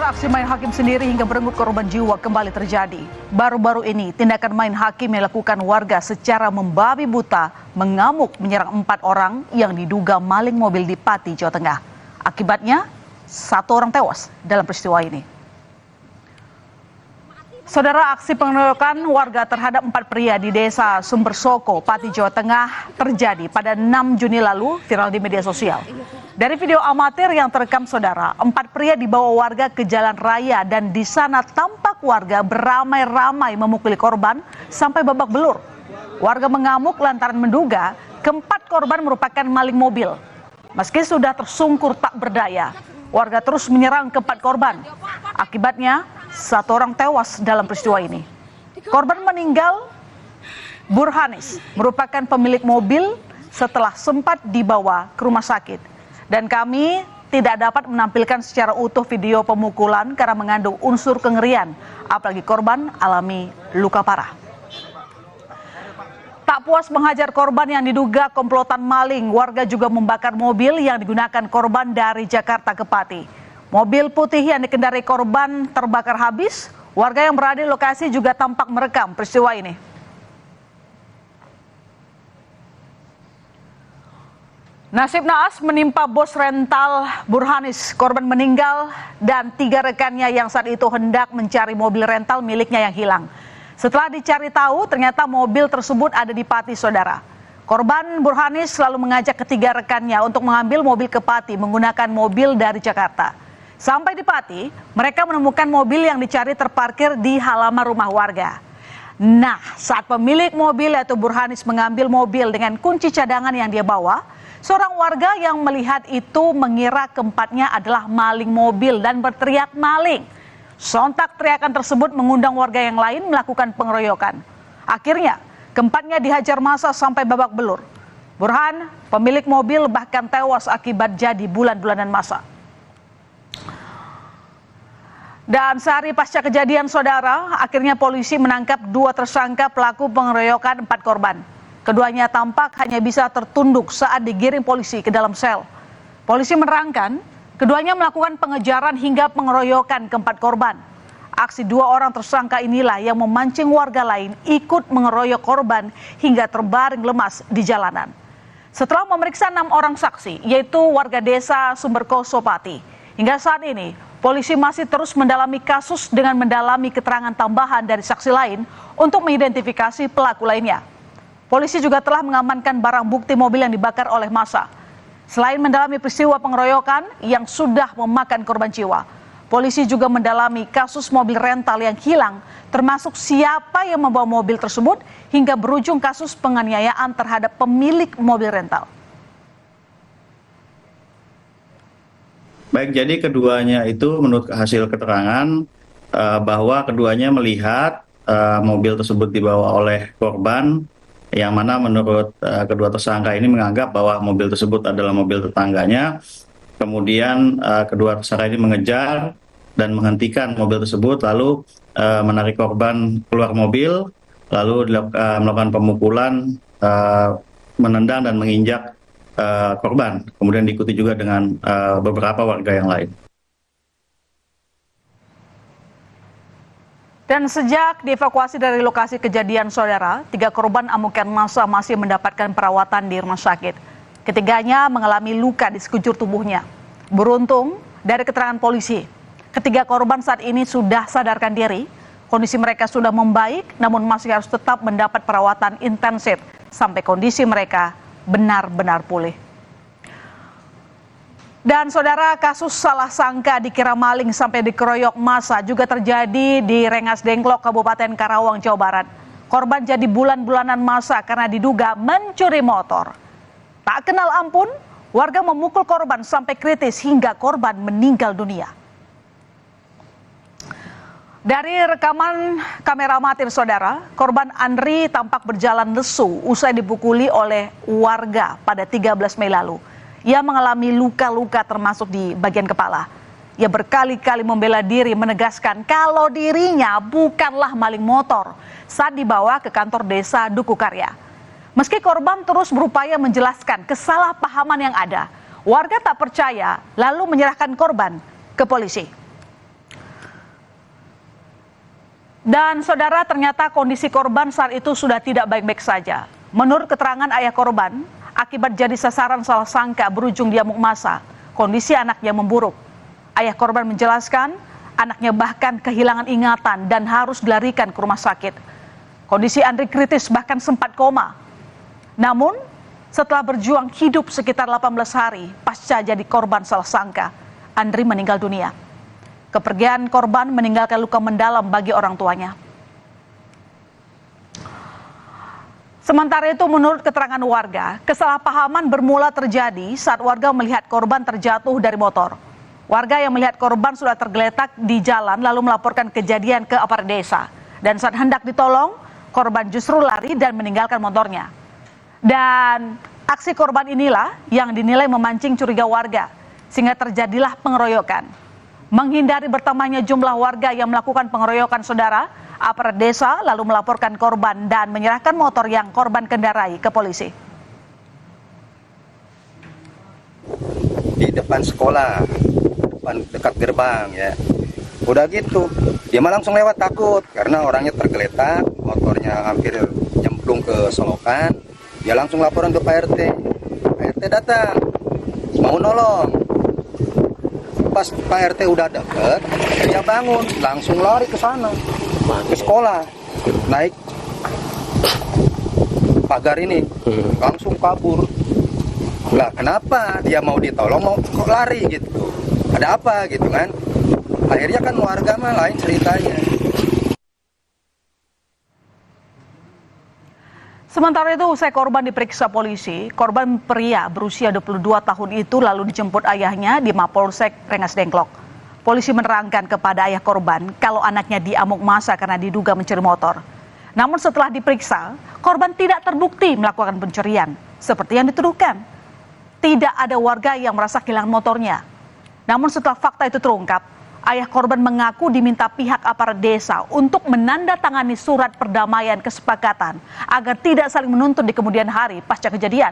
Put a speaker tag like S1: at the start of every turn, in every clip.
S1: Saudara, aksi main hakim sendiri hingga merenggut korban jiwa kembali terjadi. Baru-baru ini, tindakan main hakim yang dilakukan warga secara membabi buta mengamuk menyerang 4 orang yang diduga maling mobil di Pati, Jawa Tengah. Akibatnya, 1 orang tewas dalam peristiwa ini. Saudara, aksi pengeroyokan warga terhadap 4 pria di desa Sumbersoko, Pati, Jawa Tengah terjadi pada 6 Juni lalu viral di media sosial. Dari video amatir yang terekam saudara, 4 pria dibawa warga ke jalan raya dan di sana tampak warga beramai-ramai memukuli korban sampai babak belur. Warga mengamuk lantaran menduga keempat korban merupakan maling mobil. Meski sudah tersungkur tak berdaya, warga terus menyerang keempat korban. Akibatnya, 1 orang tewas dalam peristiwa ini. Korban meninggal Burhanis, merupakan pemilik mobil setelah sempat dibawa ke rumah sakit. Dan kami tidak dapat menampilkan secara utuh video pemukulan karena mengandung unsur kengerian, apalagi korban alami luka parah. Tak puas menghajar korban yang diduga komplotan maling, warga juga membakar mobil yang digunakan korban dari Jakarta ke Pati. Mobil putih yang dikendarai korban terbakar habis. Warga yang berada di lokasi juga tampak merekam peristiwa ini. Nasib naas menimpa bos rental Burhanis. Korban meninggal dan 3 rekannya yang saat itu hendak mencari mobil rental miliknya yang hilang. Setelah dicari tahu, ternyata mobil tersebut ada di Pati, saudara. Korban Burhanis selalu mengajak ketiga rekannya untuk mengambil mobil ke Pati menggunakan mobil dari Jakarta. Sampai di Pati, mereka menemukan mobil yang dicari terparkir di halaman rumah warga. Nah, saat pemilik mobil yaitu Burhanis mengambil mobil dengan kunci cadangan yang dia bawa, seorang warga yang melihat itu mengira keempatnya adalah maling mobil dan berteriak maling. Sontak teriakan tersebut mengundang warga yang lain melakukan pengeroyokan. Akhirnya, keempatnya dihajar massa sampai babak belur. Burhan, pemilik mobil bahkan tewas akibat jadi bulan-bulanan massa. Dan sehari pasca kejadian saudara, akhirnya polisi menangkap 2 tersangka pelaku pengeroyokan 4 korban. Keduanya tampak hanya bisa tertunduk saat digiring polisi ke dalam sel. Polisi menerangkan, keduanya melakukan pengejaran hingga pengeroyokan ke-4 korban. Aksi 2 orang tersangka inilah yang memancing warga lain ikut mengeroyok korban hingga terbaring lemas di jalanan. Setelah memeriksa 6 orang saksi, yaitu warga desa Sumberkoso Pati, hingga saat ini polisi masih terus mendalami kasus dengan mendalami keterangan tambahan dari saksi lain untuk mengidentifikasi pelaku lainnya. Polisi juga telah mengamankan barang bukti mobil yang dibakar oleh massa. Selain mendalami peristiwa pengeroyokan yang sudah memakan korban jiwa, polisi juga mendalami kasus mobil rental yang hilang, termasuk siapa yang membawa mobil tersebut hingga berujung kasus penganiayaan terhadap pemilik mobil rental.
S2: Baik, jadi keduanya itu menurut hasil keterangan bahwa keduanya melihat mobil tersebut dibawa oleh korban, yang mana menurut kedua tersangka ini menganggap bahwa mobil tersebut adalah mobil tetangganya. Kemudian kedua tersangka ini mengejar dan menghentikan mobil tersebut, lalu menarik korban keluar mobil, lalu melakukan pemukulan, menendang dan menginjak korban. Kemudian diikuti juga dengan beberapa warga yang lain.
S1: Dan sejak dievakuasi dari lokasi kejadian saudara, 3 korban amukan massa masih mendapatkan perawatan di rumah sakit. Ketiganya mengalami luka di sekujur tubuhnya. Beruntung dari keterangan polisi, ketiga korban saat ini sudah sadarkan diri. Kondisi mereka sudah membaik, namun masih harus tetap mendapat perawatan intensif sampai kondisi mereka benar-benar pulih. Dan saudara, kasus salah sangka dikira maling sampai dikeroyok massa juga terjadi di Rengas Dengklok, Kabupaten Karawang, Jawa Barat. Korban jadi bulan-bulanan massa karena diduga mencuri motor. Tak kenal ampun, warga memukul korban sampai kritis hingga korban meninggal dunia. Dari rekaman kamera amatir saudara, korban Andri tampak berjalan lesu usai dipukuli oleh warga pada 13 Mei lalu. Ia mengalami luka-luka termasuk di bagian kepala. Ia berkali-kali membela diri menegaskan kalau dirinya bukanlah maling motor saat dibawa ke kantor desa Duku Karya. Meski korban terus berupaya menjelaskan kesalahpahaman yang ada, warga tak percaya lalu menyerahkan korban ke polisi. Dan saudara, ternyata kondisi korban saat itu sudah tidak baik-baik saja. Menurut keterangan ayah korban, akibat jadi sasaran salah sangka berujung diamuk massa, kondisi anaknya memburuk. Ayah korban menjelaskan, anaknya bahkan kehilangan ingatan dan harus dilarikan ke rumah sakit. Kondisi Andri kritis, bahkan sempat koma. Namun, setelah berjuang hidup sekitar 18 hari pasca jadi korban salah sangka, Andri meninggal dunia. Kepergian korban meninggalkan luka mendalam bagi orang tuanya. Sementara itu, menurut keterangan warga, kesalahpahaman bermula terjadi saat warga melihat korban terjatuh dari motor. Warga yang melihat korban sudah tergeletak di jalan lalu melaporkan kejadian ke aparat desa. Dan saat hendak ditolong, korban justru lari dan meninggalkan motornya. Dan aksi korban inilah yang dinilai memancing curiga warga, sehingga terjadilah pengeroyokan. Menghindari bertambahnya jumlah warga yang melakukan pengeroyokan saudara, aparat desa lalu melaporkan korban dan menyerahkan motor yang korban kendarai ke polisi.
S3: Di depan sekolah, dekat gerbang ya. Udah gitu, dia mah langsung lewat takut karena orangnya tergeletak, motornya hampir nyemplung ke selokan. Dia langsung laporan ke Pak RT. Pak RT datang, mau nolong. Pas Pak RT udah deket, dia bangun, langsung lari ke sana, ke sekolah, naik pagar ini, langsung kabur. Lah kenapa dia mau ditolong, mau kok lari gitu? Ada apa gitu kan? Akhirnya kan warga mah lain ceritanya.
S1: Sementara itu, usai korban diperiksa polisi, korban pria berusia 22 tahun itu lalu dijemput ayahnya di Mapolsek Rengas Dengklok. Polisi menerangkan kepada ayah korban kalau anaknya diamuk massa karena diduga mencuri motor. Namun setelah diperiksa, korban tidak terbukti melakukan pencurian, seperti yang dituduhkan. Tidak ada warga yang merasa kehilangan motornya. Namun setelah fakta itu terungkap, ayah korban mengaku diminta pihak aparat desa untuk menandatangani surat perdamaian kesepakatan agar tidak saling menuntut di kemudian hari pasca kejadian.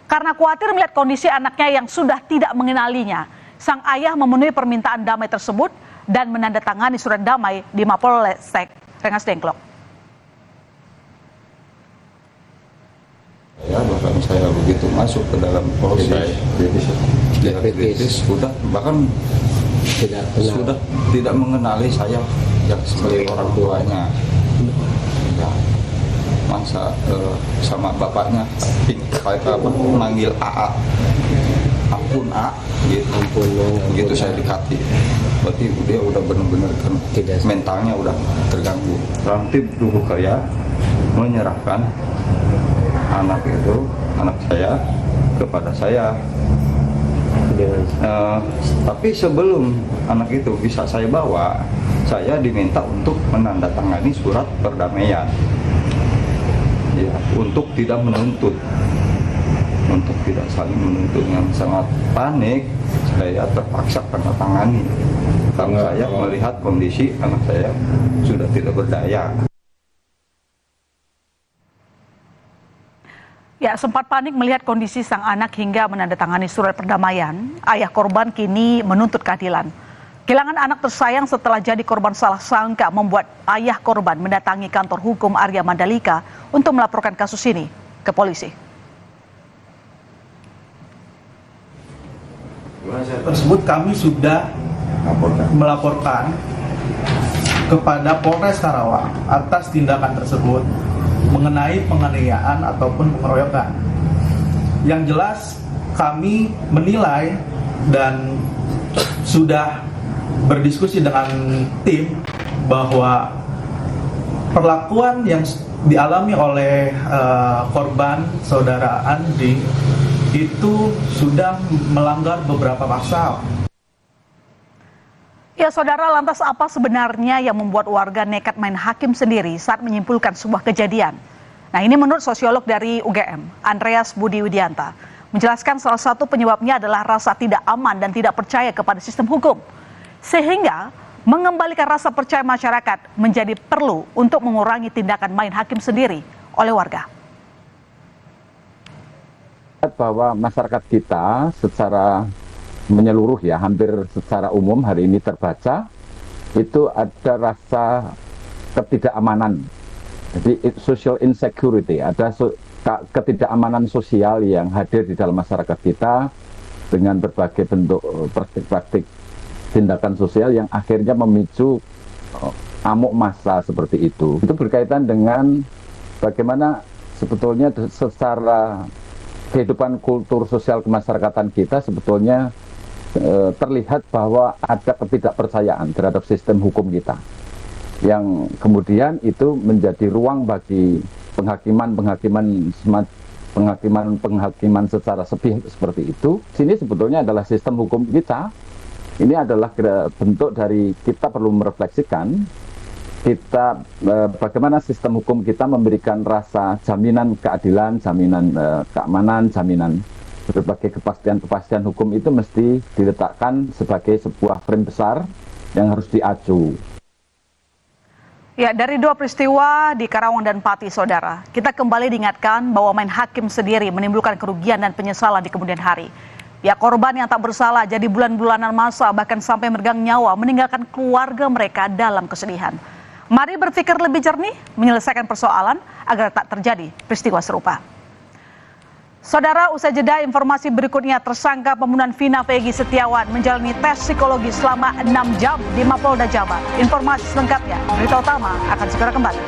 S1: Karena khawatir melihat kondisi anaknya yang sudah tidak mengenalinya, sang ayah memenuhi permintaan damai tersebut dan menandatangani surat damai di Mapolsek Rengas Dengklok.
S4: Ya, bahkan saya begitu masuk ke dalam proses kritis sudah bahkan sudah tidak mengenali saya yang sebagai orang tuanya. Ya, masa sama bapaknya manggil AA, ampun A, gitu. Begitu saya dekati, berarti dia udah benar-benar kan mentalnya udah terganggu. Ranti dulu saya menyerahkan anak saya kepada saya. Tapi sebelum anak itu bisa saya bawa, saya diminta untuk menandatangani surat perdamaian, ya, untuk tidak menuntut, untuk tidak saling menuntut. Yang sangat panik, saya terpaksa menandatangani karena saya melihat kondisi anak saya sudah tidak berdaya.
S1: Ya, sempat panik melihat kondisi sang anak hingga menandatangani surat perdamaian. Ayah korban kini menuntut keadilan. Kehilangan anak tersayang setelah jadi korban salah sangka membuat ayah korban mendatangi kantor hukum Arya Mandalika untuk melaporkan kasus ini ke polisi.
S5: Tersebut kami sudah melaporkan kepada Polres Karawang atas tindakan tersebut mengenai penganiayaan ataupun pengeroyokan. Yang jelas kami menilai dan sudah berdiskusi dengan tim bahwa perlakuan yang dialami oleh korban saudara Andri itu sudah melanggar beberapa pasal.
S1: Ya saudara, lantas apa sebenarnya yang membuat warga nekat main hakim sendiri saat menyimpulkan sebuah kejadian? Nah, ini menurut sosiolog dari UGM, Andreas Budi Widianta, menjelaskan salah satu penyebabnya adalah rasa tidak aman dan tidak percaya kepada sistem hukum. Sehingga mengembalikan rasa percaya masyarakat menjadi perlu untuk mengurangi tindakan main hakim sendiri oleh warga.
S6: Bahwa masyarakat kita secara menyeluruh ya, hampir secara umum hari ini terbaca itu ada rasa ketidakamanan. Jadi social insecurity, ada ketidakamanan sosial yang hadir di dalam masyarakat kita dengan berbagai bentuk praktik-praktik tindakan sosial yang akhirnya memicu amuk massa seperti itu. Itu berkaitan dengan bagaimana sebetulnya secara kehidupan kultur sosial kemasyarakatan kita sebetulnya terlihat bahwa ada ketidakpercayaan terhadap sistem hukum kita, yang kemudian itu menjadi ruang bagi penghakiman secara sepihak seperti itu. Sini sebetulnya adalah sistem hukum kita. Ini adalah bentuk dari kita perlu merefleksikan kita bagaimana sistem hukum kita memberikan rasa jaminan keadilan, jaminan keamanan, jaminan berbagai kepastian hukum itu mesti diletakkan sebagai sebuah frame besar yang harus diacu.
S1: Ya, dari dua peristiwa di Karawang dan Pati, saudara, kita kembali diingatkan bahwa main hakim sendiri menimbulkan kerugian dan penyesalan di kemudian hari. Ya, korban yang tak bersalah jadi bulan-bulanan masa bahkan sampai meregang nyawa meninggalkan keluarga mereka dalam kesedihan. Mari berpikir lebih jernih, menyelesaikan persoalan agar tak terjadi peristiwa serupa. Saudara, usai jeda informasi berikutnya, tersangka pembunuhan Vina Peggy Setiawan menjalani tes psikologi selama 6 jam di Mapolda Jabar. Informasi selengkapnya, berita utama akan segera kembali.